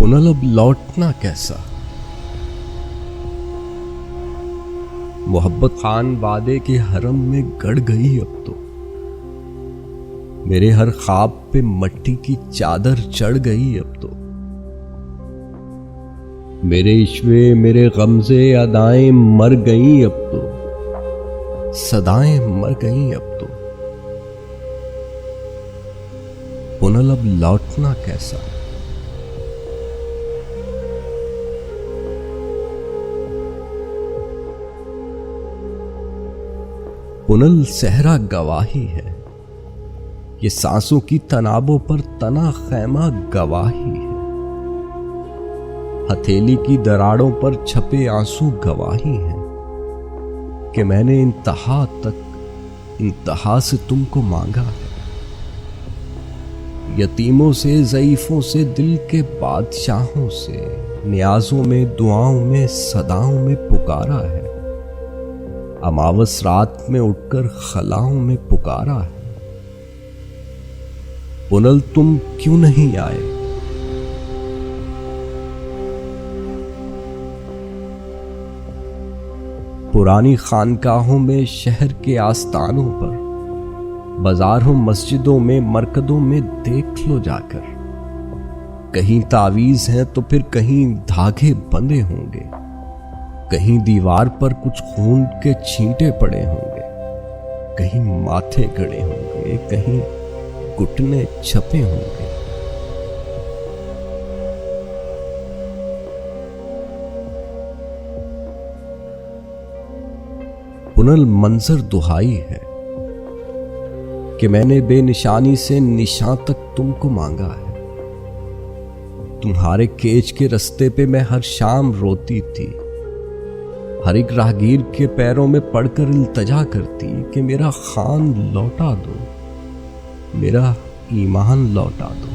पुनः अब लौटना कैसा। मोहब्बत खान वादे के हरम में गड़ गई अब तो। मेरे हर ख्वाब पे मट्टी की चादर चढ़ गई अब तो। मेरे इश्वे मेरे गमजे अदाएं मर गई अब तो। सदाएं मर गई अब तो। पुनः अब लौटना कैसा। पुनल सहरा गवाही है, ये सांसों की तनाबों पर तना खैमा गवाही है। हथेली की दराड़ों पर छपे आंसू गवाही हैं कि मैंने इंतहा तक इंतहा से तुमको मांगा है। यतीमों से ज़ईफों से दिल के बादशाहों से न्याजों में दुआओं में सदाओं में पुकारा है। अमावस रात में उठकर खलाओं में पुकारा है। पुनल तुम क्यों नहीं आए। पुरानी खानकाहों में शहर के आस्तानों पर, बाजारों मस्जिदों में मरकदों में देख लो जाकर। कहीं तावीज हैं तो फिर कहीं धागे बंधे होंगे। कहीं दीवार पर कुछ खून के छींटे पड़े होंगे। कहीं माथे गड़े होंगे, कहीं घुटने छपे होंगे। पुनल मंजर दुहाई है कि मैंने बेनिशानी से निशान तक तुमको मांगा है। तुम्हारे केज के रास्ते पे मैं हर शाम रोती थी। हर एक राहगीर के पैरों में पड़कर इल्तजा करती कि मेरा खान लौटा दो, मेरा ईमान लौटा दो।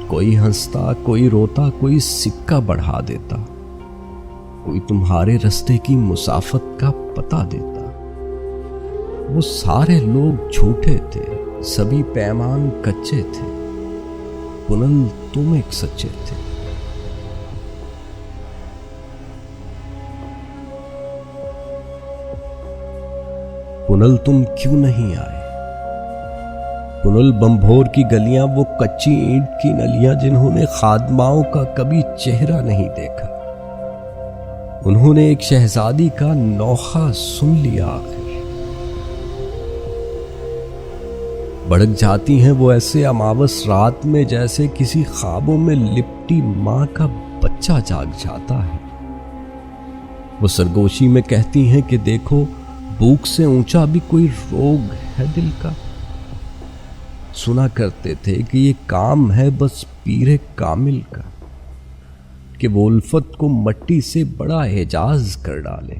कोई हंसता, कोई रोता, कोई सिक्का बढ़ा देता, कोई तुम्हारे रास्ते की मुसाफत का पता देता। वो सारे लोग झूठे थे, सभी पैमान कच्चे थे। पुनल तुम एक सच्चे थे। पुनल तुम क्यों नहीं आए। पुनल बंभोर की गलियां, वो कच्ची ईंट की नलियां जिन्होंने खादमाओं का कभी चेहरा नहीं देखा। उन्होंने एक शहजादी का नौखा सुन लिया आखिर। भड़क जाती हैं वो ऐसे अमावस रात में जैसे किसी ख्वाबों में लिपटी मां का बच्चा जाग जाता है। वो सरगोशी में कहती हैं कि देखो, भूख से ऊंचा भी कोई रोग है दिल का। सुना करते थे कि ये काम है बस पीरे कामिल का, कि वो उल्फत को मट्टी से बड़ा एजाज कर डाले।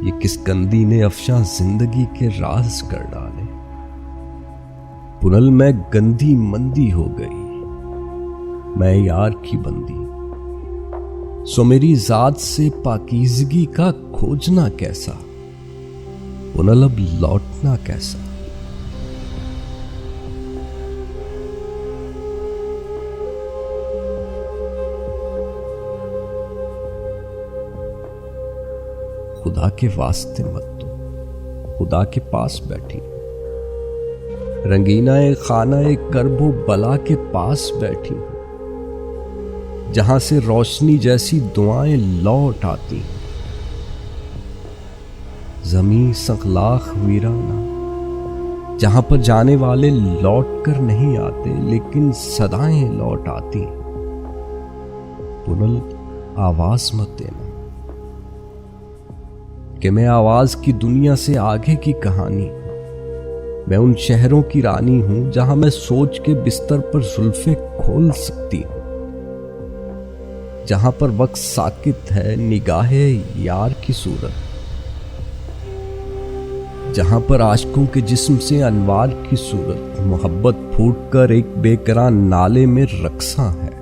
ये किस कंदी ने अफशा जिंदगी के राज कर डाले। पुनल मैं गंदी मंदी हो गई, मैं यार की बंदी। सो मेरी जात से पाकीज़गी का खोजना कैसा। पुनल अब लौटना कैसा। खुदा के वास्ते मत दो, खुदा के पास बैठी। रंगीना ए खाना ए करबो बला के पास बैठी हूं, जहां से रोशनी जैसी दुआएं लौट आती। ज़मीं सखलाख वीराना, जहां पर जाने वाले लौट कर नहीं आते लेकिन सदाएं लौट आती। पुनल आवाज मत देना कि मैं आवाज की दुनिया से आगे की कहानी हूं। मैं उन शहरों की रानी हूं जहां मैं सोच के बिस्तर पर जुल्फे खोल सकती हूं। जहां पर वक्त साकित है निगाहे यार की सूरत। जहां पर आशिकों के जिस्म से अनवार की सूरत। मोहब्बत फूट कर एक बेकरार नाले में रक्सा है।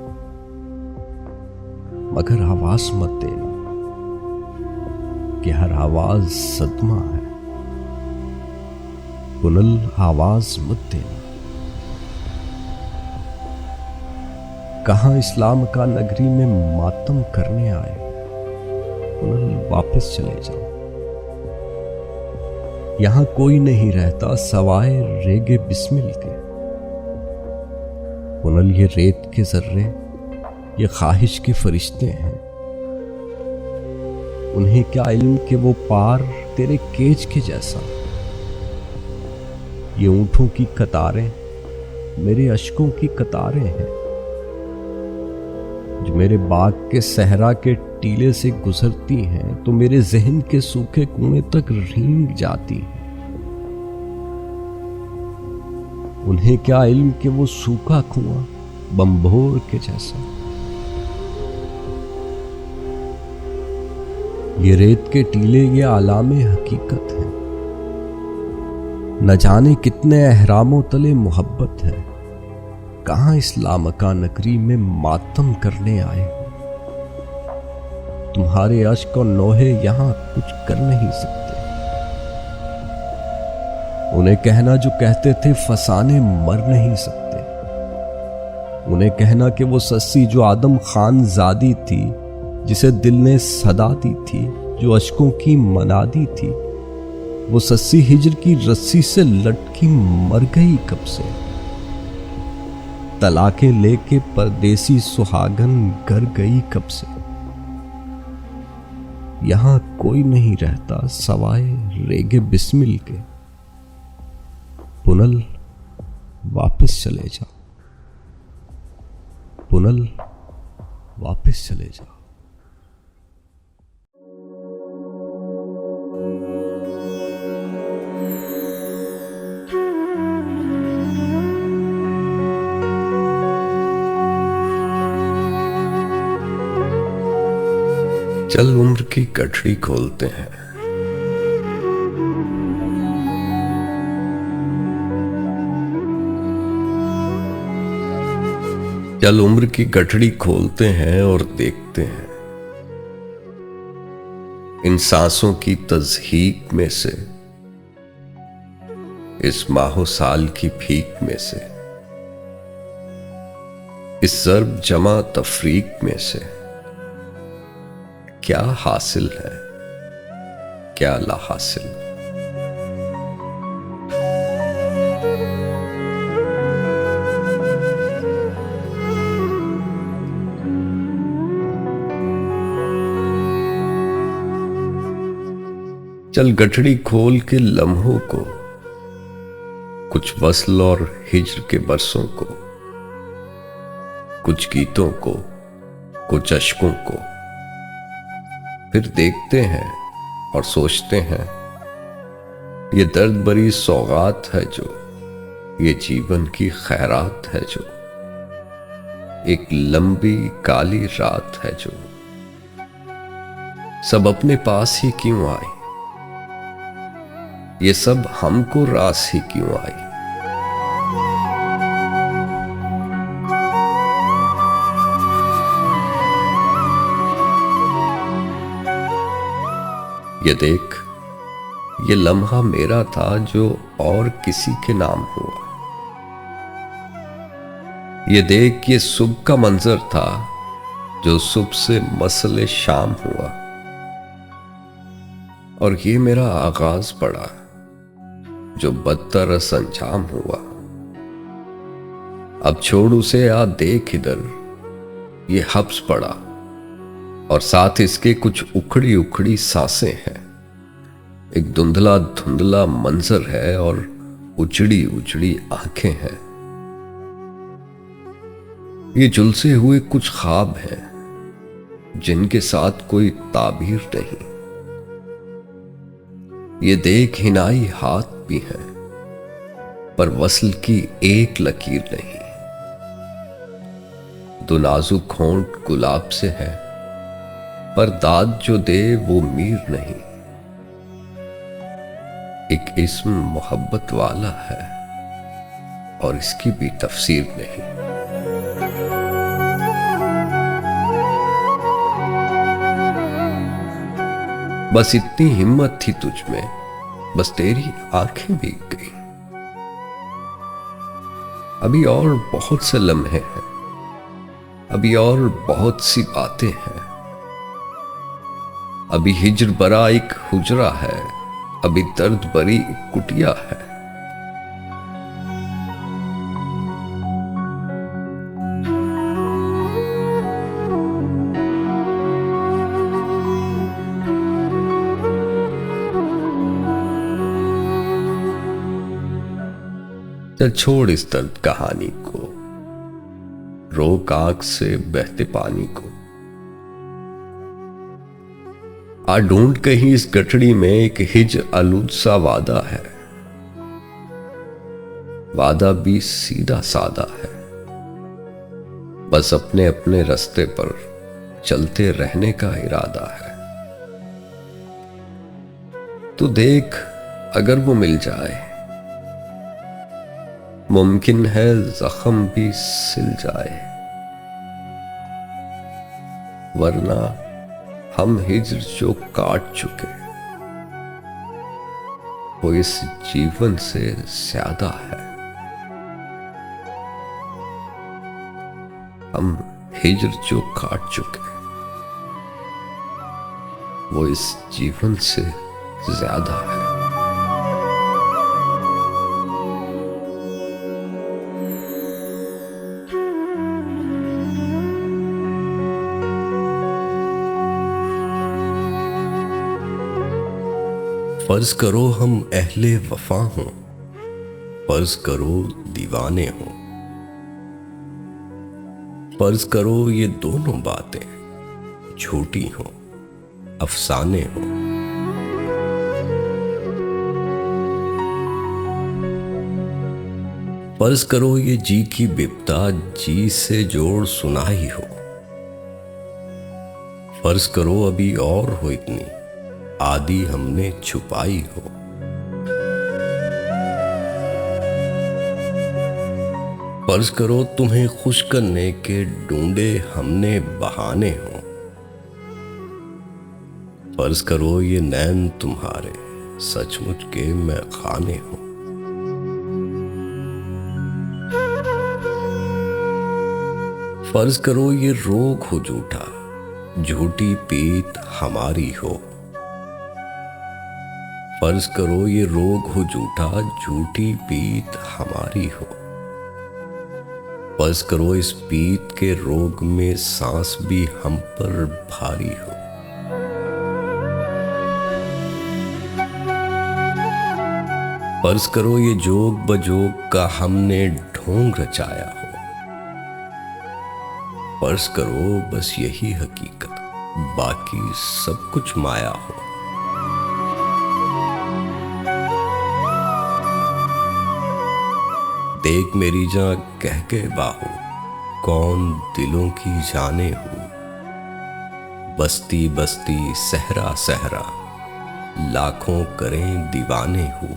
मगर आवाज मत देना कि हर आवाज सदमा है। पुनल आवाज मत देना। कहां इस्लाम का नगरी में मातम करने आए, पुनः वापस चले जाओ। यहां कोई नहीं रहता सवाए रेगे बिस्मिल के। पुनः ये रेत के जर्रे, ये ख्वाहिश के फरिश्ते हैं। उन्हें क्या इल्म कि वो पार तेरे केज के जैसा। ये ऊंटों की कतारें मेरे अश्कों की कतारें हैं, जो मेरे बाग के सहरा के टीले से गुजरती हैं तो मेरे जहन के सूखे कुएं तक रींग जाती हैं। उन्हें क्या इल्म कि वो सूखा कुआं बंभोर के जैसा। ये रेत के टीले ये आलामे हकीकत हैं। न जाने कितने अहरामों तले मोहब्बत है। कहां इस्लाम का नगरी में मातम करने आए हो। तुम्हारे अश्क और नोहे यहां कुछ कर नहीं सकते। उन्हें कहना जो कहते थे फसाने मर नहीं सकते। उन्हें कहना कि वो सस्सी जो आदम खान जादी थी, जिसे दिल ने सदा दी थी, जो अश्कों की मना दी थी, वो सस्सी हिजर की रस्सी से लटकी मर गई कब से। तलाके लेके परदेसी सुहागन घर गई कब से। यहां कोई नहीं रहता सवाए रेगे बिस्मिल के। पुनल वापस चले जाओ, पुनल वापस चले जाओ। चल उम्र की गठरी खोलते हैं। चल उम्र की गठरी खोलते हैं और देखते हैं इन सांसों की तज़हीक में से, इस माहो साल की भीख में से, इस ज़र्ब जमा तफरीक में से क्या हासिल है, क्या ला हासिल। चल गठड़ी खोल के लम्हों को, कुछ वस्ल और हिज्र के बरसों को, कुछ गीतों को, कुछ अश्कों को, फिर देखते हैं और सोचते हैं ये दर्द भरी सौगात है जो, ये जीवन की खैरात है जो, एक लंबी काली रात है जो, सब अपने पास ही क्यों आई, ये सब हमको रास ही क्यों आई। ये देख, ये लम्हा मेरा था जो और किसी के नाम हुआ। ये देख, ये सुबह का मंजर था जो सुबह से मसले शाम हुआ। और ये मेरा आगाज पड़ा जो बदतरस अंजाम हुआ। अब छोड़ उसे, आ देख इधर, ये हब्स पड़ा और साथ इसके कुछ उखड़ी उखड़ी सांसें हैं। एक धुंधला धुंधला मंजर है और उजड़ी उजड़ी आंखें हैं। ये झुलसे हुए कुछ ख्वाब हैं जिनके साथ कोई ताबीर नहीं। ये देख, हिनाई हाथ भी हैं पर वस्ल की एक लकीर नहीं। दो नाजुक होंठ गुलाब से है पर दाद जो दे वो मीर नहीं। एक इस्म मोहब्बत वाला है और इसकी भी तफसीर नहीं। बस इतनी हिम्मत थी तुझ में, बस तेरी आंखें भीग गई। अभी और बहुत से लम्हे हैं अभी और बहुत सी बातें हैं। अभी हिज्र बरा एक हुजरा है, अभी दर्द बरी एक कुटिया है। चल छोड़ इस दर्द कहानी को, रोक आग से बहते पानी को। आ ढूंढ कहीं इस गठड़ी में एक हिज आलूद सा वादा है। वादा भी सीधा सादा है, बस अपने अपने रास्ते पर चलते रहने का इरादा है। तू देख अगर वो मिल जाए, मुमकिन है जख्म भी सिल जाए, वरना हम हिज्र जो काट चुके वो इस जीवन से ज्यादा है। हम हिज्र जो काट चुके वो इस जीवन से ज्यादा है। फर्ज करो हम अहले वफा हों, फर्ज करो दीवाने हों, फर्ज करो ये दोनों बातें झूठी हों, अफसाने हों। फर्ज करो ये जी की बिपता जी से जोड़ सुनाई हो, फर्ज करो अभी और हो इतनी आदि हमने छुपाई हो। फर्ज करो तुम्हें खुश करने के ढूंढे हमने बहाने हो, फर्ज करो ये नैन तुम्हारे सचमुच के मैं खाने हो। फर्ज करो ये रोग हो झूठा, झूठी पीत हमारी हो, फर्ज करो ये रोग हो झूठा, झूठी पीत हमारी हो। फर्ज करो इस पीत के रोग में सांस भी हम पर भारी हो। फर्ज करो ये जोग बजोग का हमने ढोंग रचाया हो, फर्ज करो बस यही हकीकत बाकी सब कुछ माया हो। देख मेरी जां कह के बाहू, कौन दिलों की जाने हो। बस्ती बस्ती सहरा सहरा लाखों करें दीवाने हो।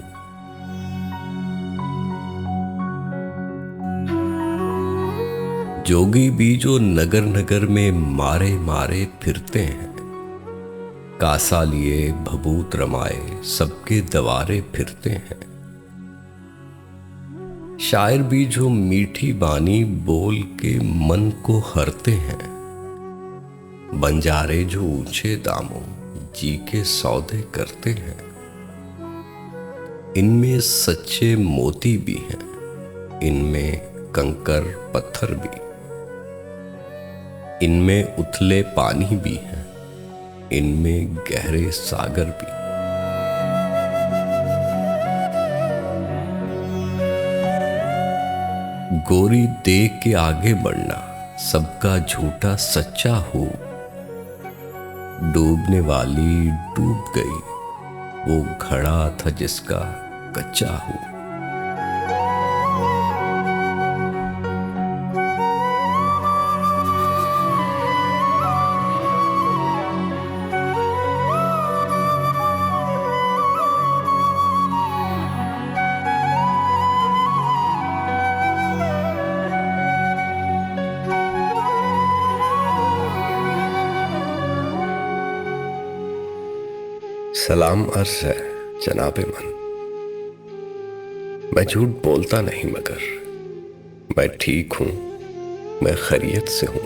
जोगी भी जो नगर नगर में मारे मारे फिरते हैं, कासा लिए भभूत रमाए सबके दवारे फिरते हैं। शायर भी जो मीठी बानी बोल के मन को हरते हैं, बंजारे जो ऊंचे दामों जी के सौदे करते हैं। इनमें सच्चे मोती भी हैं, इनमें कंकर पत्थर भी, इनमें उथले पानी भी हैं, इनमें गहरे सागर भी। गोरी देख के आगे बढ़ना, सबका झूठा सच्चा हो। डूबने वाली डूब गई, वो घड़ा था जिसका कच्चा हो। सलाम अर्ज है जनाबे मन। मैं झूठ बोलता नहीं मगर मैं ठीक हूं, मैं खैरियत से हूं।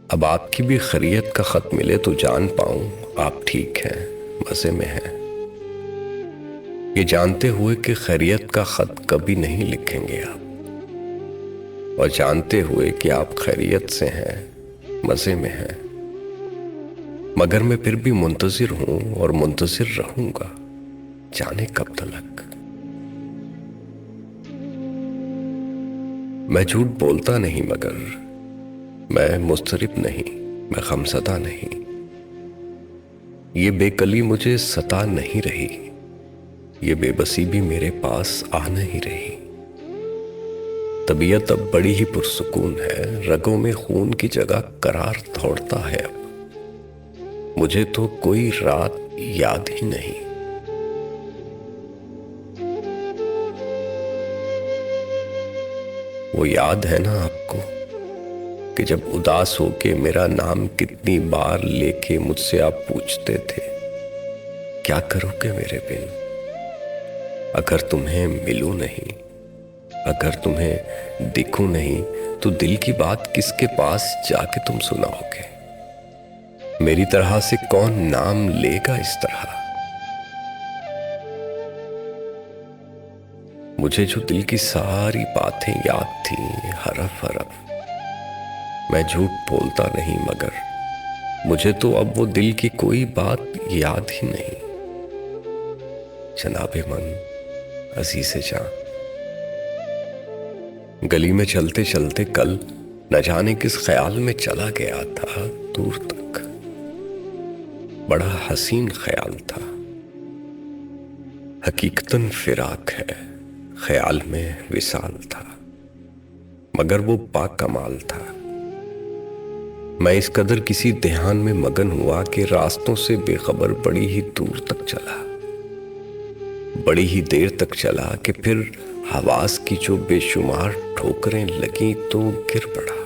अब आपकी भी खैरियत का खत मिले तो जान पाऊं आप ठीक हैं, मजे में हैं। ये जानते हुए कि खैरियत का खत कभी नहीं लिखेंगे आप, और जानते हुए कि आप खैरियत से हैं, मजे में हैं, मगर मैं फिर भी मुंतजिर हूं और मुंतजिर रहूंगा, जाने कब तलक। मैं झूठ बोलता नहीं, मगर मैं मुस्तरिब नहीं, मैं गमज़दा नहीं। ये बेकली मुझे सता नहीं रही, ये बेबसी भी मेरे पास आ नहीं रही। तबीयत अब बड़ी ही पुरसुकून है, रगों में खून की जगह करार दौड़ता है अब। मुझे तो कोई रात याद ही नहीं। वो याद है ना आपको कि जब उदास होके मेरा नाम कितनी बार लेके मुझसे आप पूछते थे, क्या करोगे मेरे बिन? अगर तुम्हें मिलूं नहीं, अगर तुम्हें दिखूं नहीं, तो दिल की बात किसके पास जाके तुम सुनाओगे? मेरी तरह से कौन नाम लेगा इस तरह? मुझे जो दिल की सारी बातें याद थी, हरफ हरफ, मैं झूठ बोलता नहीं, मगर मुझे तो अब वो दिल की कोई बात याद ही नहीं। जनाबे मन, अजीज़े जान, गली में चलते चलते कल न जाने किस ख्याल में चला गया था दूर तक। बड़ा हसीन ख्याल था, हकीकतन फिराक है, ख्याल में विसाल था, मगर वो बाकमाल था। मैं इस कदर किसी ध्यान में मगन हुआ कि रास्तों से बेखबर बड़ी ही दूर तक चला, बड़ी ही देर तक चला कि फिर हवास की जो बेशुमार ठोकरें लगी तो गिर पड़ा,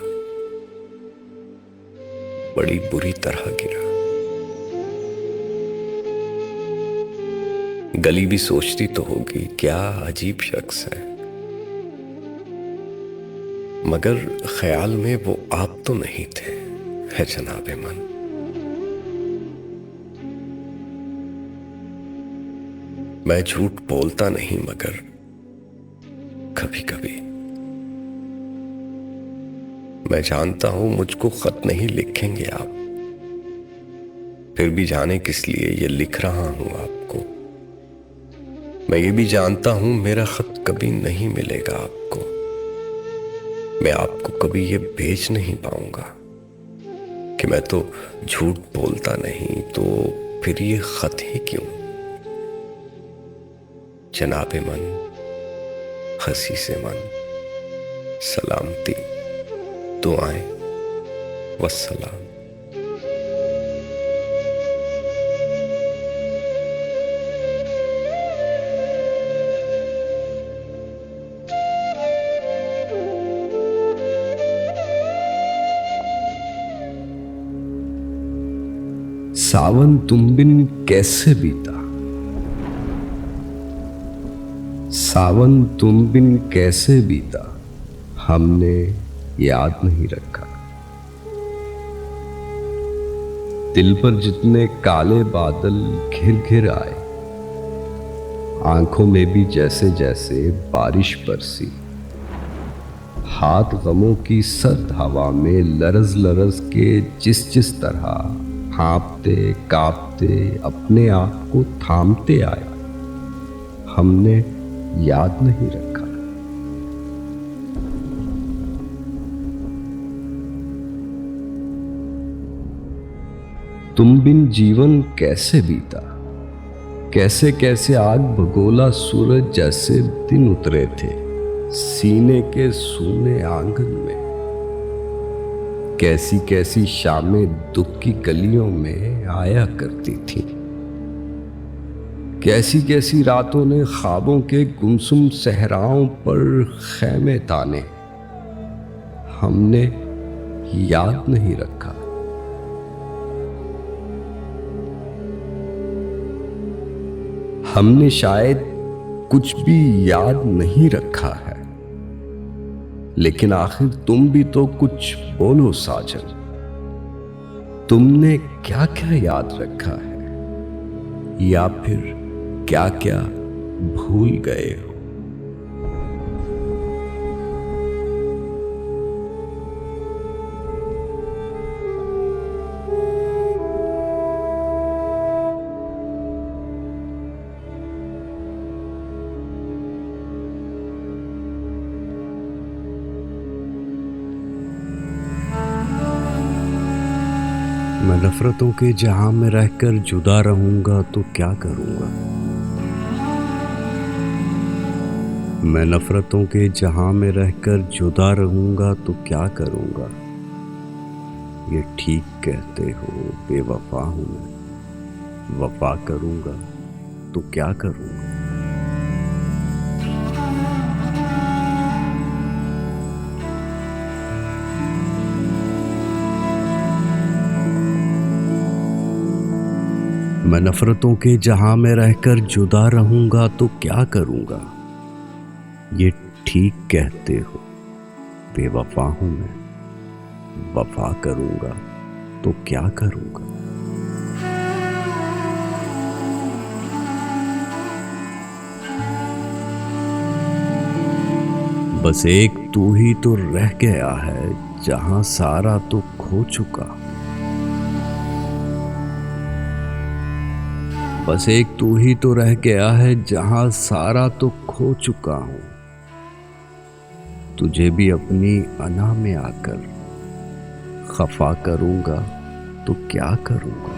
बड़ी बुरी तरह गिरा। गली भी सोचती तो होगी क्या अजीब शख्स है, मगर ख्याल में वो आप तो नहीं थे, है जनाबे मन। मैं झूठ बोलता नहीं, मगर कभी कभी मैं जानता हूं मुझको खत नहीं लिखेंगे आप, फिर भी जाने किस लिए ये लिख रहा हूं आपको। मैं ये भी जानता हूं मेरा खत कभी नहीं मिलेगा आपको, मैं आपको कभी ये भेज नहीं पाऊंगा कि मैं तो झूठ बोलता नहीं, तो फिर ये खत ही क्यों? जनाबे मन, खसीसे मन, सलामती, दुआएं, वस्सलाम। सावन तुम बिन कैसे बीता, सावन तुम बिन कैसे बीता, हमने याद नहीं रखा। दिल पर जितने काले बादल घिर घिर आए, आंखों में भी जैसे जैसे बारिश बरसी, हाथ गमों की सर्द हवा में लरज लरज के जिस तरह हाँपते कांपते अपने आप को थामते आए, हमने याद नहीं रखा। तुम बिन जीवन कैसे बीता, कैसे कैसे आग भगोला सूरज जैसे दिन उतरे थे सीने के सूने आंगन में, कैसी कैसी शामें दुख की गलियों में आया करती थी, कैसी कैसी रातों ने ख्वाबों के गुमसुम सहराओं पर खैमे ताने, हमने याद नहीं रखा। हमने शायद कुछ भी याद नहीं रखा है, लेकिन आखिर तुम भी तो कुछ बोलो साजन, तुमने क्या क्या याद रखा है या फिर क्या क्या भूल गए हो? मैं नफरतों के जहां में रहकर जुदा रहूंगा तो क्या करूंगा? मैं नफरतों के जहां में रहकर जुदा रहूंगा तो क्या करूंगा? ये ठीक कहते हो, बेवफा हूं मैं, वफा करूंगा तो क्या करूंगा? मैं नफरतों के जहां में रहकर जुदा रहूंगा तो क्या करूंगा? ये ठीक कहते हो, बेवफा हूं मैं, वफा करूंगा तो क्या करूंगा? बस एक तू ही तो रह गया है जहां सारा तो खो चुका। बस एक तू ही तो रह गया है जहां सारा तो खो चुका हूं। तुझे भी अपनी अना में आकर खफा करूंगा तो क्या करूंगा?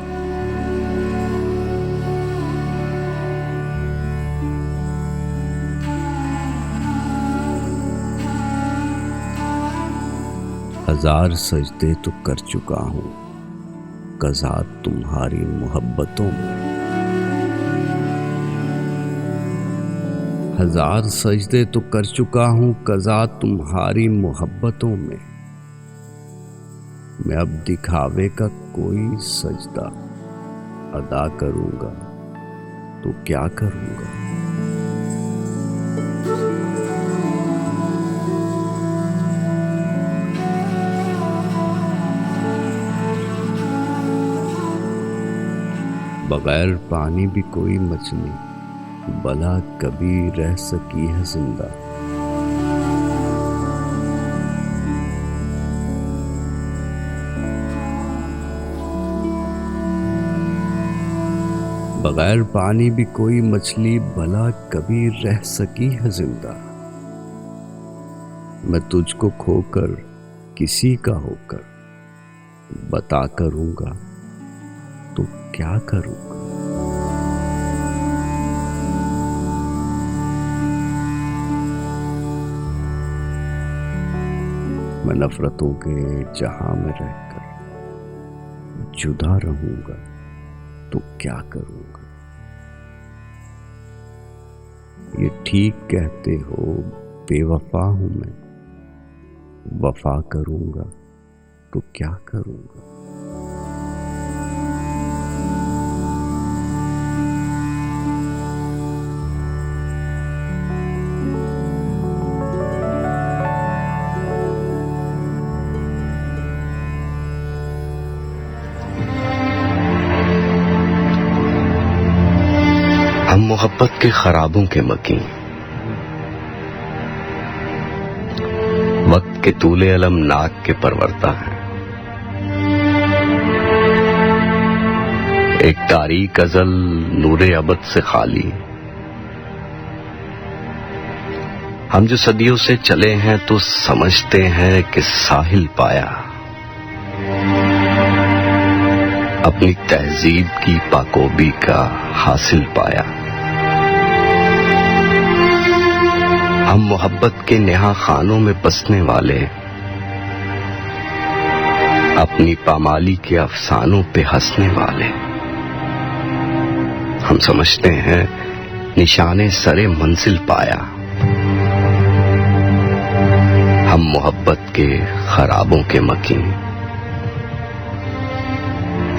हजार सजदे तो कर चुका हूं कज़ा तुम्हारी मोहब्बतों में। हजार सजदे तो कर चुका हूं कज़ा तुम्हारी मोहब्बतों में। मैं अब दिखावे का कोई सजदा अदा करूंगा तो क्या करूंगा? बगैर पानी भी कोई मछली भला कभी रह सकी है जिंदा। बगैर पानी भी कोई मछली भला कभी रह सकी है जिंदा। मैं तुझको खोकर किसी का होकर बता करूंगा तो क्या करूंगा? मैं नफरतों के जहां में रहकर जुदा रहूंगा तो क्या करूंगा? ये ठीक कहते हो, बेवफा हूं मैं, वफा करूंगा तो क्या करूंगा? हम मोहब्बत के खराबों के मकीन, वक्त के तूले अलम नाक के परवरता है। एक तारीक अजल नूरे अबद से खाली। हम जो सदियों से चले हैं तो समझते हैं कि साहिल पाया, अपनी तहजीब की पाकोबी का हासिल पाया। हम मोहब्बत के नेहा खानों में बसने वाले, अपनी पामाली के अफसानों पे हंसने वाले। हम समझते हैं निशाने सरे मंजिल पाया। हम मोहब्बत के खराबों के मकीन,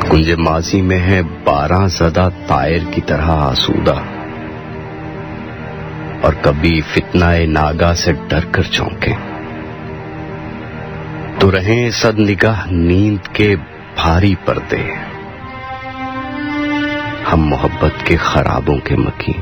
कुंजे माजी में है 12 ज़दा तायर की तरह आसूदा, और कभी फितनाए नागा से डर कर चौंके तो रहें सद निगाह नींद के भारी पर्दे, हम मोहब्बत के खराबों के मकी।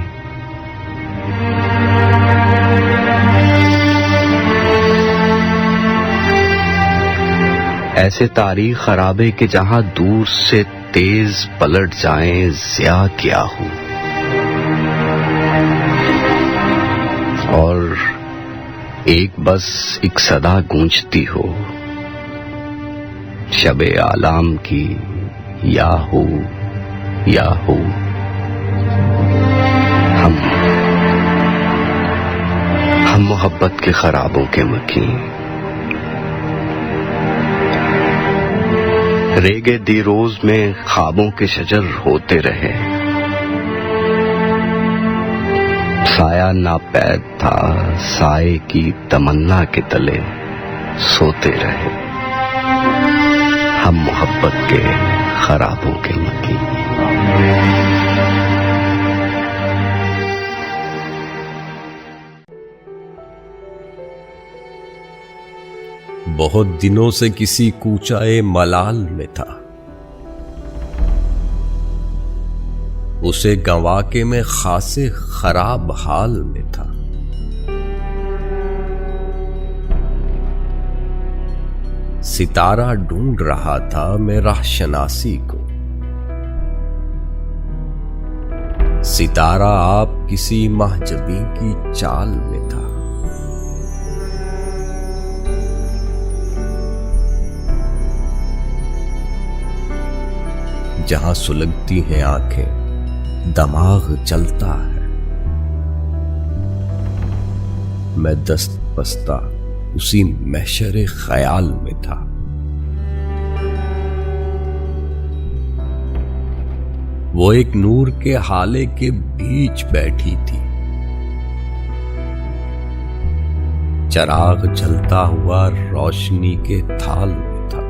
ऐसे तारीख खराबे के जहां दूर से तेज पलट जाएं ज़िया क्या हो, और एक सदा गूंजती हो, शबे आलाम की या हो या हो। हम मोहब्बत के खराबों के मकी। रेगे दी रोज में ख्वाबों के शजर होते रहे, साया नापैद था साए की तमन्ना के तले सोते रहे। हम मोहब्बत के खराबों के मकी। बहुत दिनों से किसी कूचाए मलाल में था, उसे गंवा के मैं खासे खराब हाल में था। सितारा ढूंढ रहा था मैं राहशनासी को, सितारा आप किसी महजबी की चाल में था। जहां सुलगती हैं आंखें दिमाग जलता है, मैं दस्त बस्ता उसी महशरे ख्याल में था। वो एक नूर के हाले के बीच बैठी थी, चराग जलता हुआ रोशनी के थाल में था।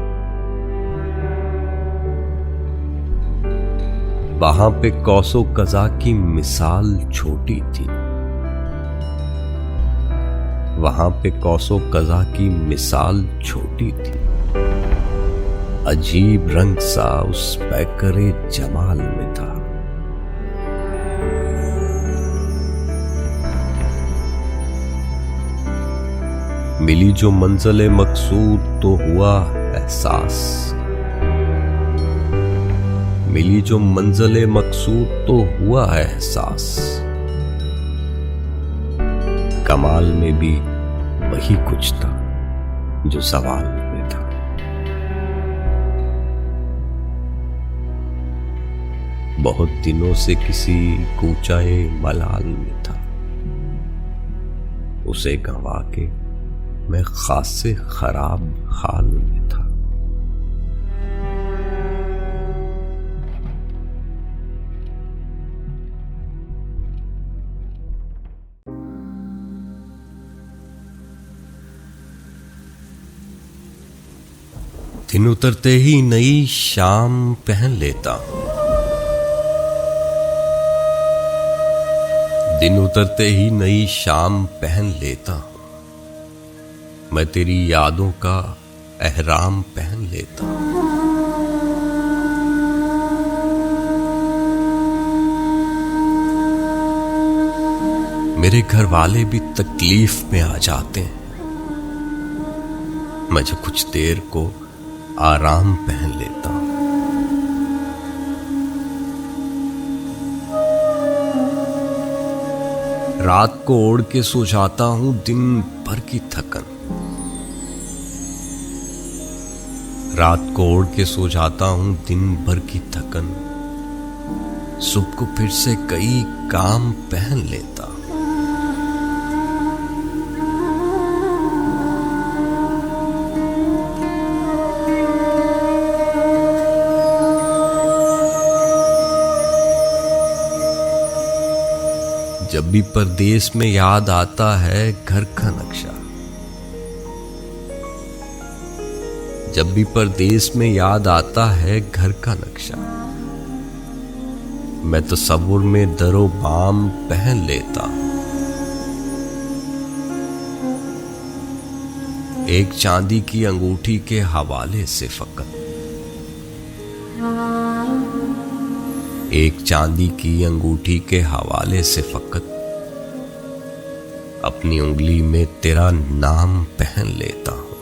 वहां पे कौसो कज़ा की मिसाल छोटी थी, वहां पे कौसो कज़ा की मिसाल छोटी थी। अजीब रंग सा उस पैकरे जमाल में था। मिली जो मंज़िले मकसूद तो हुआ एहसास, मिली जो मंज़िले मकसूद तो हुआ एहसास। कमाल में भी वही कुछ था जो सवाल में था। बहुत दिनों से किसी कूचाए मलाल में था, उसे गंवा के मैं खासे खराब हाल में था। दिन उतरते ही नई शाम पहन लेता हूं, दिन उतरते ही नई शाम पहन लेता हूं। मैं तेरी यादों का एहराम पहन लेता हूं। मेरे घर वाले भी तकलीफ में आ जाते हैं, मैं जो कुछ देर को आराम पहन लेता हूं। रात को ओढ़ के सो जाता हूं दिन भर की थकन, रात को ओढ़ के सो जाता हूं दिन भर की थकन। सुबह को फिर से कई काम पहन लेता हूं। जब भी परदेस में याद आता है घर का नक्शा, जब भी परदेस में याद आता है घर का नक्शा, मैं तसव्वुर में दरो बाम पहन लेता हूं। एक चांदी की अंगूठी के हवाले से फकत एक चांदी की अंगूठी के हवाले से फकत अपनी उंगली में तेरा नाम पहन लेता हूं।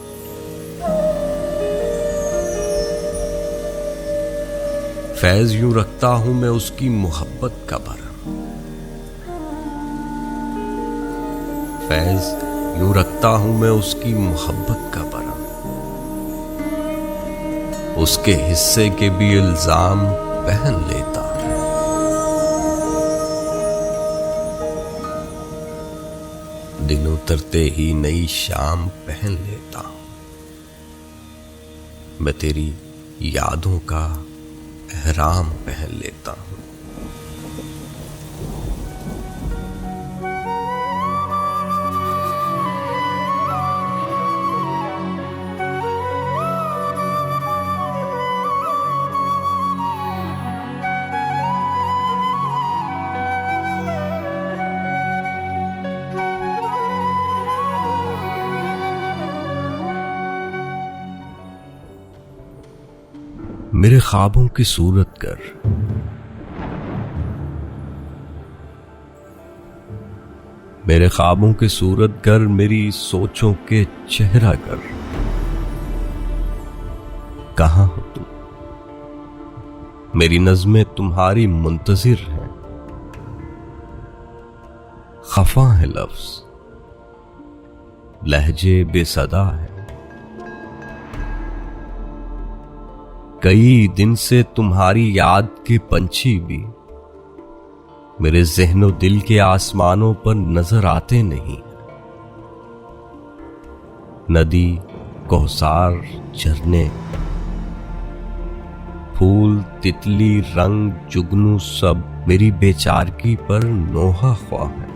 फैज यूं रखता हूं मैं उसकी मोहब्बत का भरम, फैज यूं रखता हूं मैं उसकी मोहब्बत का भरम। उसके हिस्से के भी इल्जाम पहन लेता हूं। दिन उतरते ही नई शाम पहन लेता हूं। मैं तेरी यादों का एहराम पहन लेता हूं। मेरे ख्वाबों की सूरत कर, मेरे ख्वाबों की सूरत कर, मेरी सोचों के चेहरा कर। कहां हो तुम? मेरी नज़्में तुम्हारी मुंतजिर हैं। खफा है लफ्ज, लहजे बेसदा है। कई दिन से तुम्हारी याद के पंछी भी मेरे ज़हनो दिल के आसमानों पर नजर आते नहीं। नदी, कोहसार, झरने, फूल, तितली, रंग, जुगनू सब मेरी बेचारगी पर नोहा ख्वाह है।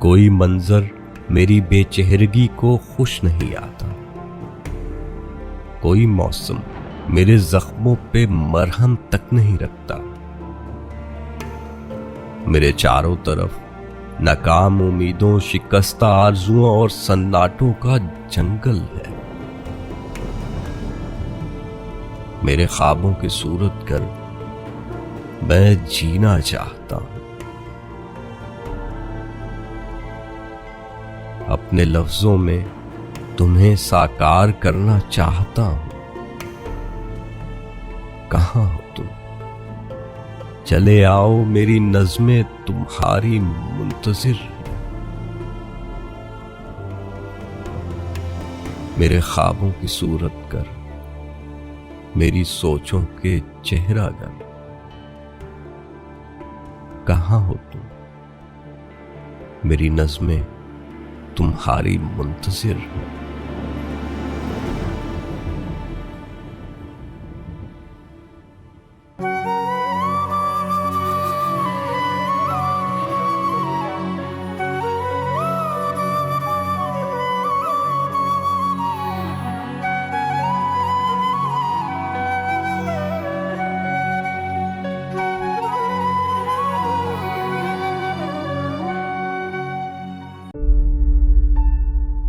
कोई मंजर मेरी बेचेहरगी को खुश नहीं आता। कोई मौसम मेरे जख्मों पे मरहम तक नहीं रखता। मेरे चारों तरफ नाकाम उम्मीदों, शिकस्ता आरजुओं और सन्नाटों का जंगल है। मेरे ख्वाबों की सूरत कर, मैं जीना चाहता हूं। अपने लफ्जों में तुम्हें साकार करना चाहता हूं। कहां हो तुम? चले आओ, मेरी नज़्में तुम्हारी मुंतजिर। मेरे ख्वाबों की सूरत कर, मेरी सोचों के चेहरा कर। कहां हो तुम? मेरी नज़्में तुम्हारी मुंतजिर।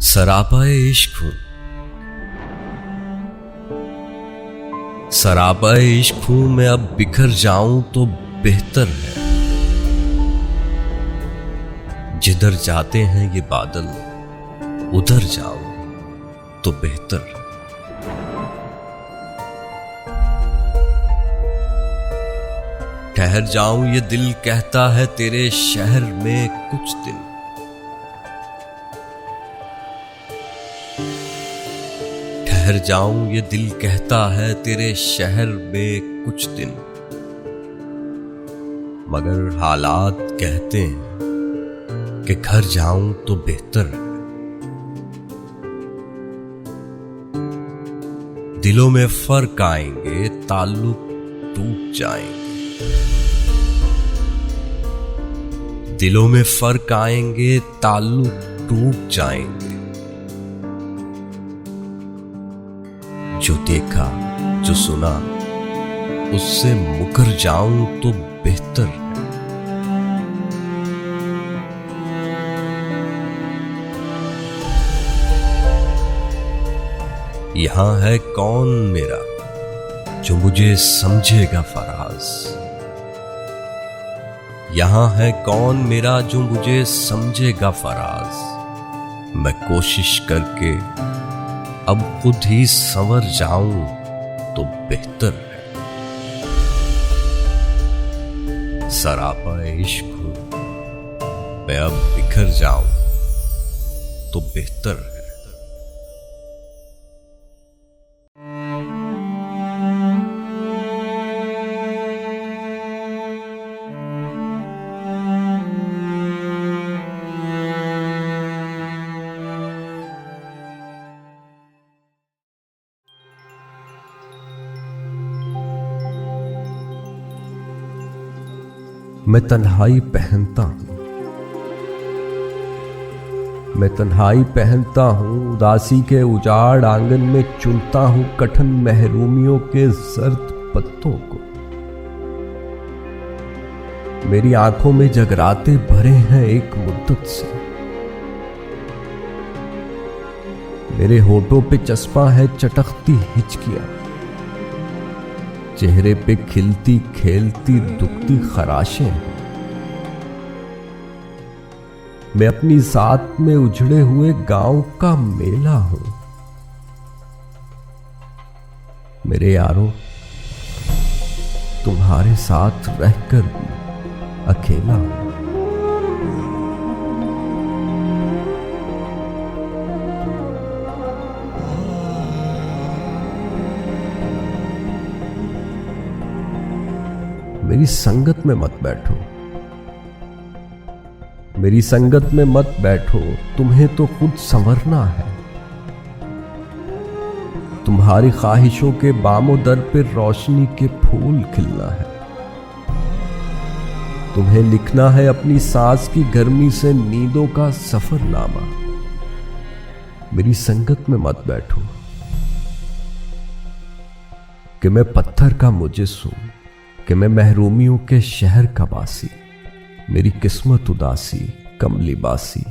सरापाए इश्क हूं, सरापाए इश्क हूं मैं, अब बिखर जाऊं तो बेहतर है। जिधर जाते हैं ये बादल, उधर जाऊं तो बेहतर है। ठहर जाऊं ये दिल कहता है तेरे शहर में कुछ दिन। ठहर जाऊं ये दिल कहता है तेरे शहर में कुछ दिन। मगर हालात कहते हैं कि घर जाऊं तो बेहतर है। दिलों में फर्क आएंगे, ताल्लुक टूट जाएंगे। दिलों में फर्क आएंगे, ताल्लुक टूट जाएंगे। जो देखा, जो सुना, उससे मुकर जाऊं तो बेहतर है। यहां है कौन मेरा जो मुझे समझेगा फराज। यहां है कौन मेरा जो मुझे समझेगा फराज। मैं कोशिश करके अब खुद ही संवर जाऊं तो बेहतर है। सरापा इश्क हूं मैं, अब बिखर जाऊं तो बेहतर है। मैं तन्हाई पहनता हूं, मैं तन्हाई पहनता हूं, उदासी के उजाड़ आंगन में चुनता हूं कठिन महरूमियों के जर्द पत्तों को। मेरी आंखों में जगराते भरे हैं एक मुद्दत से, मेरे होठों पे चस्पा है चटकती हिचकियां, चेहरे पे खिलती खेलती दुखती खराशें हैं। मैं अपनी जात में उजड़े हुए गांव का मेला हूं। मेरे यारों, तुम्हारे साथ रहकर भी अकेला हूं। मेरी संगत में मत बैठो, मेरी संगत में मत बैठो, तुम्हें तो खुद संवरना है। तुम्हारी ख्वाहिशों के बामो दर पे रोशनी के फूल खिलना है। तुम्हें लिखना है अपनी सांस की गर्मी से नींदों का सफरनामा। मेरी संगत में मत बैठो कि मैं पत्थर का मुजिस्म, कि मैं महरूमियों के शहर का वासी। मेरी किस्मत उदासी कमली बासी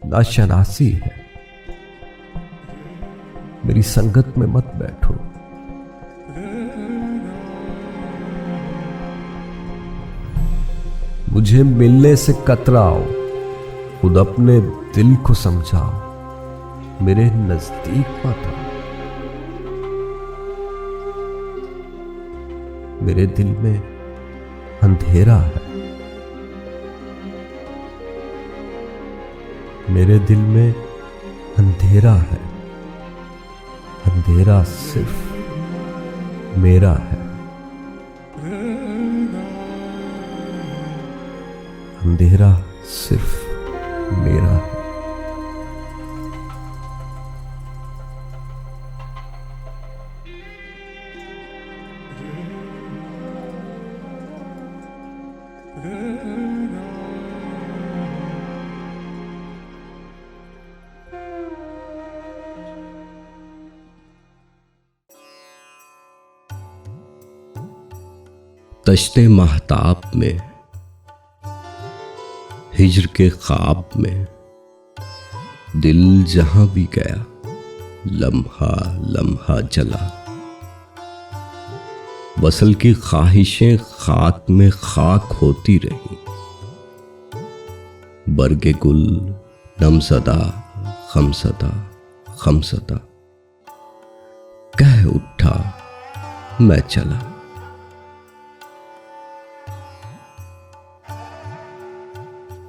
नाशनासी है। मेरी संगत में मत बैठो। मुझे मिलने से कतराओ, खुद अपने दिल को समझाओ, मेरे नजदीक मत आओ। मेरे दिल में अंधेरा है, मेरे दिल में अंधेरा है। अंधेरा सिर्फ मेरा है, अंधेरा सिर्फ मेरा है। तश्ते महताब में, हिज्र के ख्वाब में, दिल जहां भी गया लम्हा लम्हा चला। वसल की ख्वाहिशें खाक में खाक होती रहीं। बरगे गुल नमज़दा खमसदा खमसदा, कह उठा मैं चला।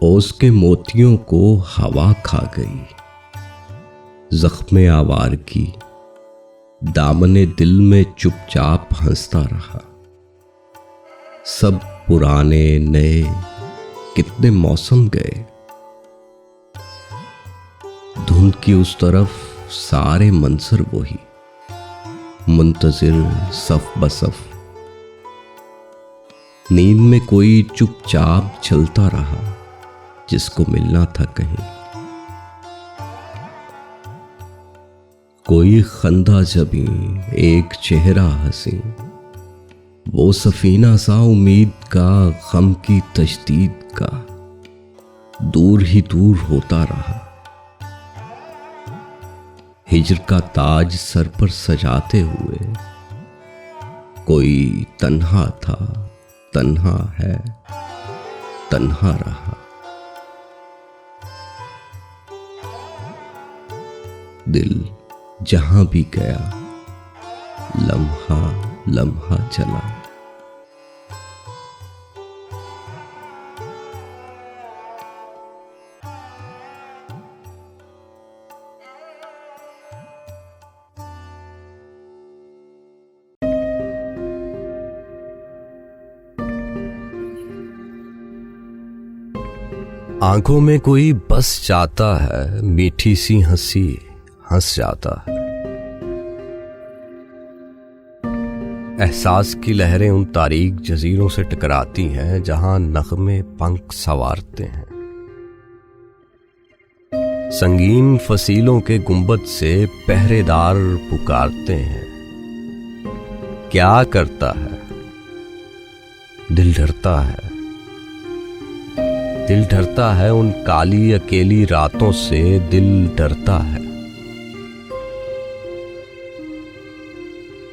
ओस के मोतियों को हवा खा गई। जख्मे आवार की दामने दिल में चुपचाप हंसता रहा। सब पुराने नए कितने मौसम गए। धुंध की उस तरफ सारे मंजर वही, मुंतजिर सफ बसफ। नींद में कोई चुपचाप चलता रहा जिसको मिलना था कहीं। कोई खंदा जबी एक चेहरा हंसी, वो सफीना सा उम्मीद का गम की तजदीद का दूर ही दूर होता रहा। हिज्र का ताज सर पर सजाते हुए, कोई तन्हा था, तन्हा है, तन्हा रहा। दिल जहां भी गया, लम्हा लम्हा चला। आंखों में कोई बस जाता है, मीठी सी हंसी हंस जाता है। एहसास की लहरें उन तारीक जजीरों से टकराती हैं जहां नग़्मे पंख संवारते हैं। संगीन फसीलों के गुंबद से पहरेदार पुकारते हैं। क्या करता है? दिल डरता है। दिल डरता है उन काली अकेली रातों से, दिल डरता है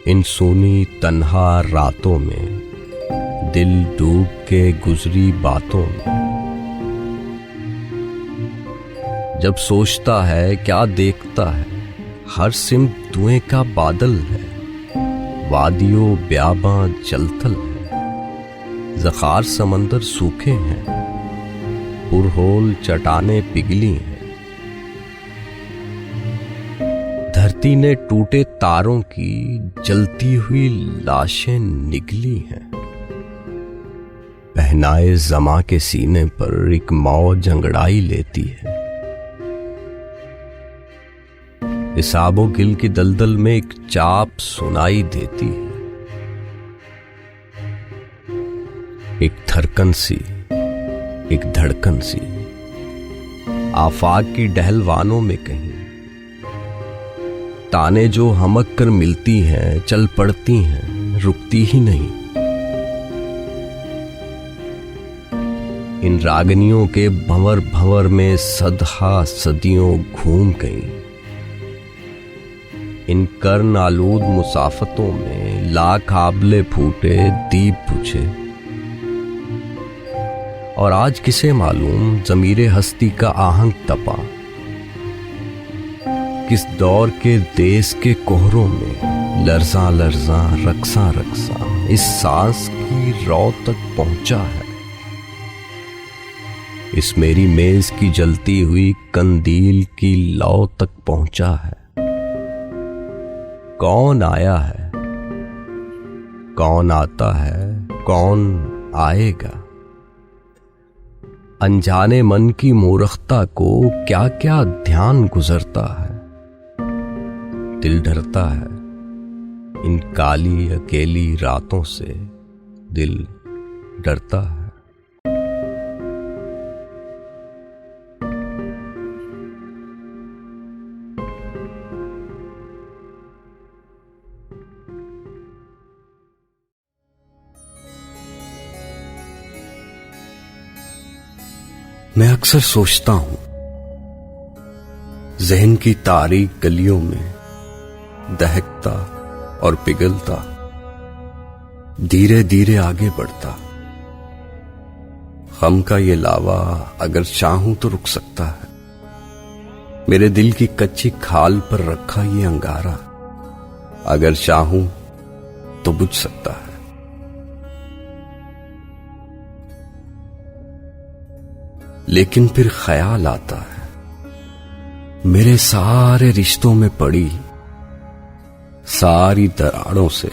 इन सूनी तन्हा रातों में, दिल डूब के गुजरी बातों में। जब सोचता है क्या देखता है, हर सिमत धुएं का बादल है, वादियों ब्याबां जलथल है, ज़खार समंदर सूखे हैं, पुरहोल चटाने पिघली हैं। धरती ने टूटे तारों की जलती हुई लाशें निगली हैं। पहनाए जमा के सीने पर एक मौज अंगड़ाई लेती है। इस आबो गिल की दलदल में एक चाप सुनाई देती है। एक धड़कन सी, एक धड़कन सी, आफाक की डहलवानों में कहीं। ताने जो हमक कर मिलती हैं, चल पड़ती हैं, रुकती ही नहीं। इन रागनियों के भंवर भंवर में सदा सदियों घूम गई। इन कर्न आलूद मुसाफतों में लाख आबले फूटे, दीप बुझे। और आज किसे मालूम ज़मीरे हस्ती का आहंग तपा, किस दौर के देश के कोहरों में लर्जा लर्जा रक्सा रक्सा इस सांस की रौ तक पहुंचा है। इस मेरी मेज की जलती हुई कंदील की लौ तक पहुंचा है। कौन आया है, कौन आता है, कौन आएगा? अनजाने मन की मूर्खता को क्या क्या ध्यान गुजरता है। दिल डरता है इन काली अकेली रातों से, दिल डरता है। मैं अक्सर सोचता हूं, ज़हन की तारीक गलियों में दहकता और पिघलता, धीरे धीरे आगे बढ़ता। गम का ये लावा अगर चाहूं तो रुक सकता है। मेरे दिल की कच्ची खाल पर रखा ये अंगारा अगर चाहूं तो बुझ सकता है। लेकिन फिर ख्याल आता है, मेरे सारे रिश्तों में पड़ी सारी दरारों से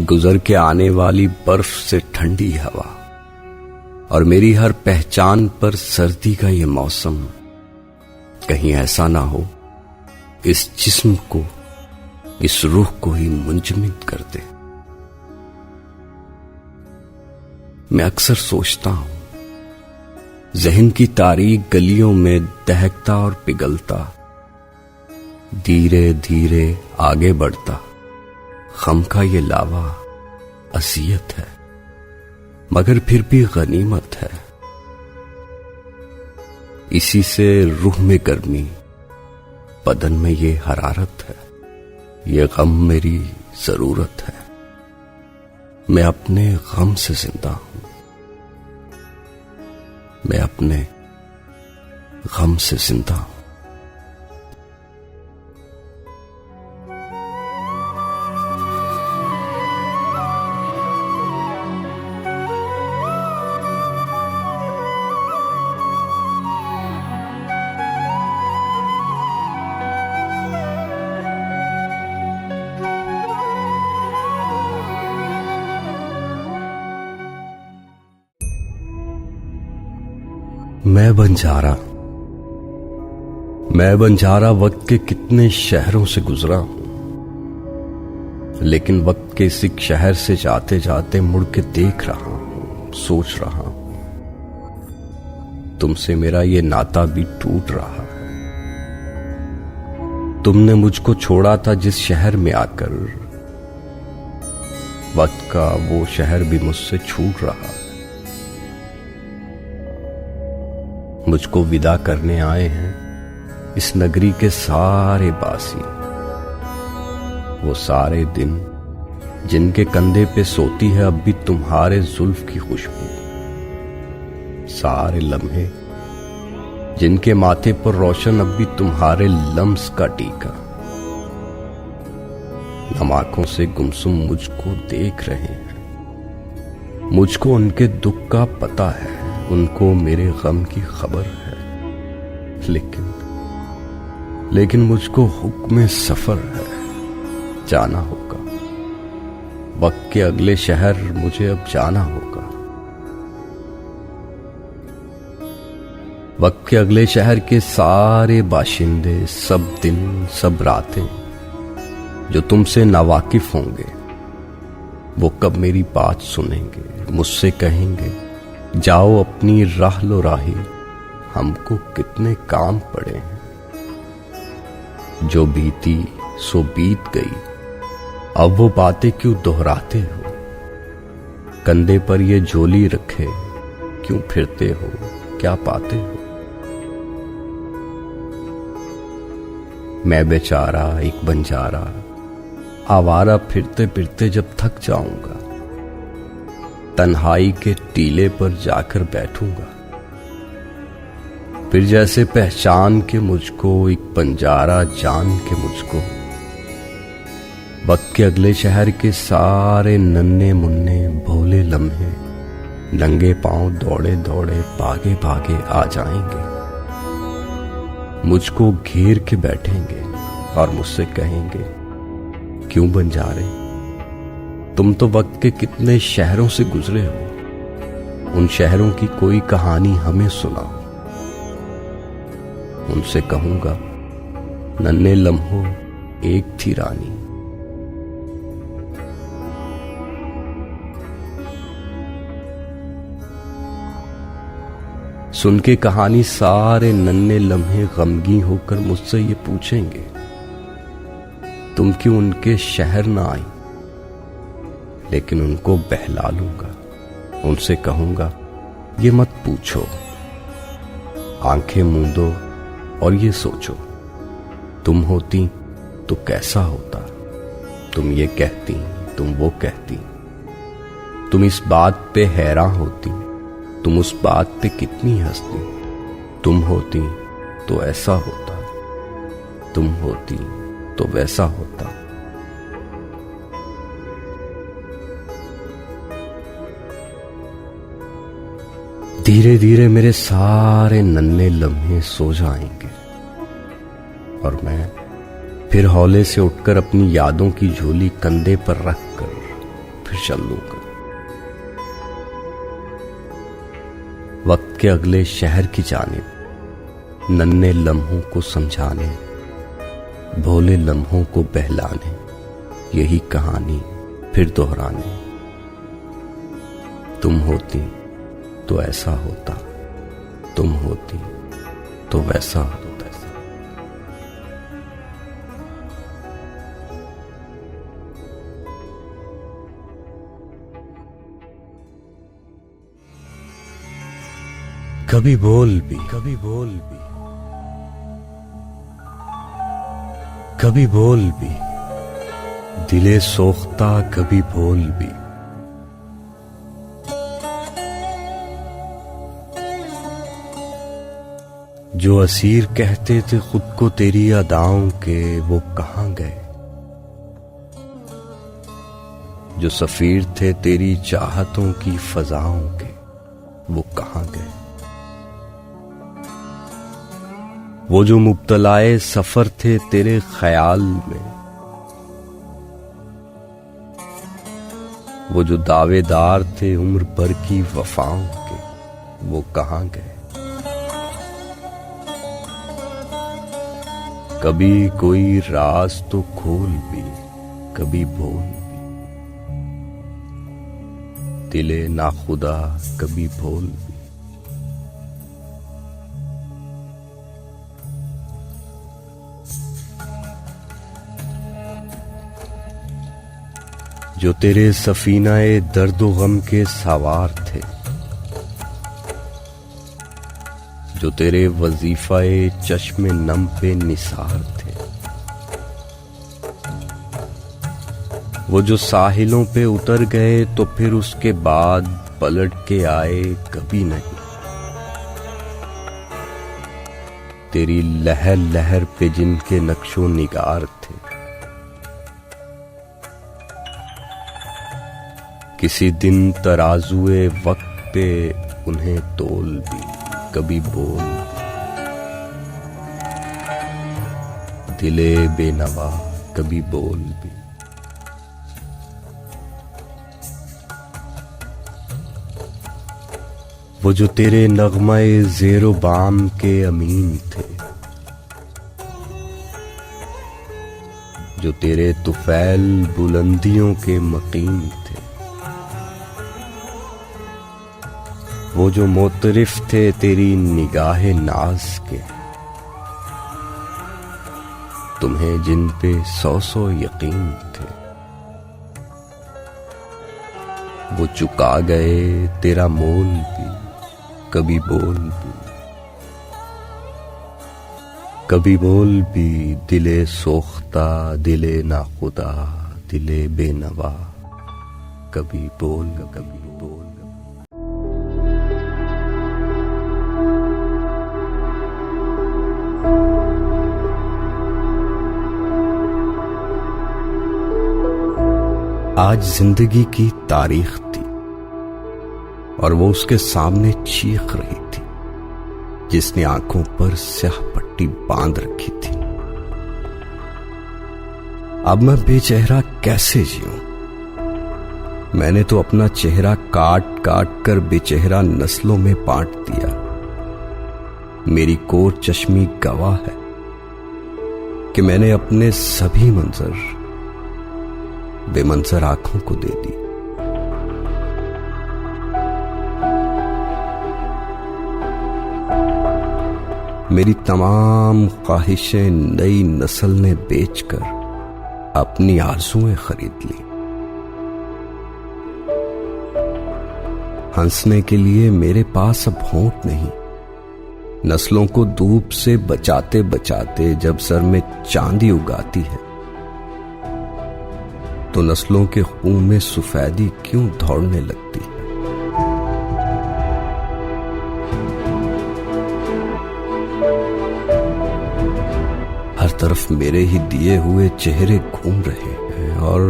गुजर के आने वाली बर्फ से ठंडी हवा, और मेरी हर पहचान पर सर्दी का ये मौसम, कहीं ऐसा ना हो इस जिस्म को, इस रूह को ही मुंजमद कर दे। मैं अक्सर सोचता हूं, ज़हन की तारीक गलियों में दहकता और पिघलता, धीरे धीरे आगे बढ़ता। गम का ये लावा असियत है, मगर फिर भी गनीमत है। इसी से रूह में गर्मी, बदन में ये हरारत है, ये गम मेरी जरूरत है। मैं अपने गम से जिंदा हूं, मैं अपने गम से जिंदा हूं। मैं बंजारा वक्त के कितने शहरों से गुजरा हूं, लेकिन वक्त के इस एक शहर से जाते जाते मुड़ के देख रहा हूं, सोच रहा हूं, तुमसे मेरा ये नाता भी टूट रहा है। तुमने मुझको छोड़ा था जिस शहर में आकर, वक्त का वो शहर भी मुझसे छूट रहा है। मुझको विदा करने आए हैं इस नगरी के सारे बासी, वो सारे दिन जिनके कंधे पे सोती है अब भी तुम्हारे जुल्फ की खुशबू, सारे लम्हे जिनके माथे पर रोशन अब भी तुम्हारे लम्स का टीका। नम आंखों से गुमसुम मुझको देख रहे हैं, मुझको उनके दुख का पता है, उनको मेरे गम की खबर है, लेकिन मुझको हुक्म सफर है, जाना होगा वक्त के अगले शहर, मुझे अब जाना होगा। वक्त के अगले शहर के सारे बाशिंदे, सब दिन सब रातें जो तुमसे नावाकिफ होंगे, वो कब मेरी बात सुनेंगे, मुझसे कहेंगे जाओ अपनी राह लो राही, हमको कितने काम पड़े हैं। जो बीती सो बीत गई, अब वो बातें क्यों दोहराते हो, कंधे पर ये झोली रखे क्यों फिरते हो, क्या पाते हो। मैं बेचारा एक बंजारा आवारा फिरते फिरते जब थक जाऊंगा, तन्हाई के टीले पर जाकर बैठूंगा, फिर जैसे पहचान के मुझको एक बंजारा जान के मुझको, वक्त के अगले शहर के सारे नन्हे मुन्ने भोले लम्हे नंगे पांव दौड़े दौड़े भागे भागे आ जाएंगे, मुझको घेर के बैठेंगे और मुझसे कहेंगे क्यों बंजारे, तुम तो वक्त के कितने शहरों से गुजरे हो, उन शहरों की कोई कहानी हमें सुनाओ। उनसे कहूंगा नन्हे लम्हों एक थी रानी, सुन के कहानी सारे नन्हे लम्हे गमगीन होकर मुझसे ये पूछेंगे तुम क्यों उनके शहर ना आई, लेकिन उनको बहला लूंगा। उनसे कहूंगा ये मत पूछो, आंखें मूंदो और ये सोचो, तुम होती तो कैसा होता, तुम ये कहती तुम वो कहती, तुम इस बात पे हैरान होती, तुम उस बात पे कितनी हंसती, तुम होती तो ऐसा होता, तुम होती तो वैसा होता। धीरे धीरे मेरे सारे नन्हे लम्हे सो जाएंगे और मैं फिर हौले से उठकर अपनी यादों की झोली कंधे पर रखकर फिर चल लूंगा वक्त के अगले शहर की जानिब, नन्हे लम्हों को समझाने, भोले लम्हों को बहलाने, यही कहानी फिर दोहराने। तुम होती तो ऐसा होता, तुम होती तो वैसा होता। कभी बोल भी कभी बोल भी, दिले सोख्ता कभी बोल भी। जो असीर कहते थे खुद को तेरी अदाओं के, वो कहां गए? जो सफीर थे तेरी चाहतों की फजाओं के, वो कहां गए? वो जो मुब्तलाए सफर थे तेरे ख्याल में, वो जो दावेदार थे उम्र भर की वफाओं के, वो कहां गए? कभी कोई राज तो खोल भी, कभी बोल भी, दिले नाखुदा कभी बोल भी। जो तेरे सफीनाए दर्दो गम के सवार थे, जो तेरे वजीफाए चश्मे नम पे निसार थे, वो जो साहिलों पे उतर गए तो फिर उसके बाद पलट के आए कभी नहीं। तेरी लहर लहर पे जिनके नक्शो निगार थे, किसी दिन तराजुए वक्त पे उन्हें तोल भी, कभी बोल भी, दिले बेनवा कभी बोल भी। वो जो तेरे नगमाए ज़ेरो बाम के अमीन थे, जो तेरे तुफैल बुलंदियों के मकीन थे, वो जो मोतरिफ थे तेरी निगाहे नाज के, तुम्हें जिन पे 100 यकीन थे, वो चुका गए तेरा मोल भी, कभी बोल भी, कभी बोल भी, दिले सोख्ता दिले नाखुदा दिले बेनवा, कभी बोल कभी बोल। आज जिंदगी की तारीख थी और वो उसके सामने चीख रही थी, जिसने आंखों पर स्याह पट्टी बांध रखी थी। अब मैं बेचेहरा कैसे जीऊं? मैंने तो अपना चेहरा काट काट कर बेचेहरा नस्लों में बांट दिया। मेरी कोर चश्मी गवाह है कि मैंने अपने सभी मंजर बेमंजर आंखों को दे दी। मेरी तमाम ख्वाहिशें नई नस्ल ने बेचकर अपनी आरज़ुएं खरीद ली। हंसने के लिए मेरे पास अब होंठ नहीं। नस्लों को धूप से बचाते बचाते जब सर में चांदी उगाती है, तो नस्लों के खून में सफेदी क्यों दौड़ने लगती है? हर तरफ मेरे ही दिए हुए चेहरे घूम रहे हैं और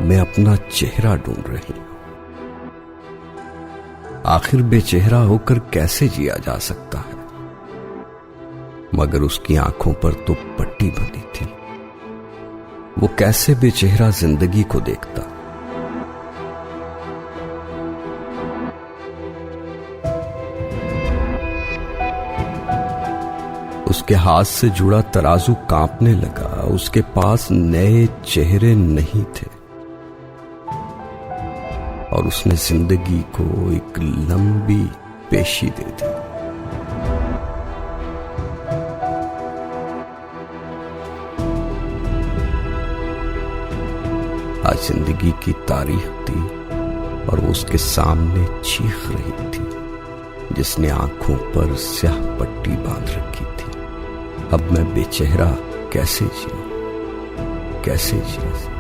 मैं अपना चेहरा ढूंढ रही हूं। आखिर बेचेहरा होकर कैसे जिया जा सकता है? मगर उसकी आंखों पर तो पट्टी बंधी थी। वो कैसे बेचेहरा जिंदगी को देखता? उसके हाथ से जुड़ा तराजू कांपने लगा। उसके पास नए चेहरे नहीं थे और उसने जिंदगी को एक लंबी पेशी दे दी। आज जिंदगी की तारीख थी और वो उसके सामने चीख रही थी, जिसने आंखों पर स्याह पट्टी बांध रखी थी। अब मैं बेचेहरा कैसे जियो, कैसे जियो।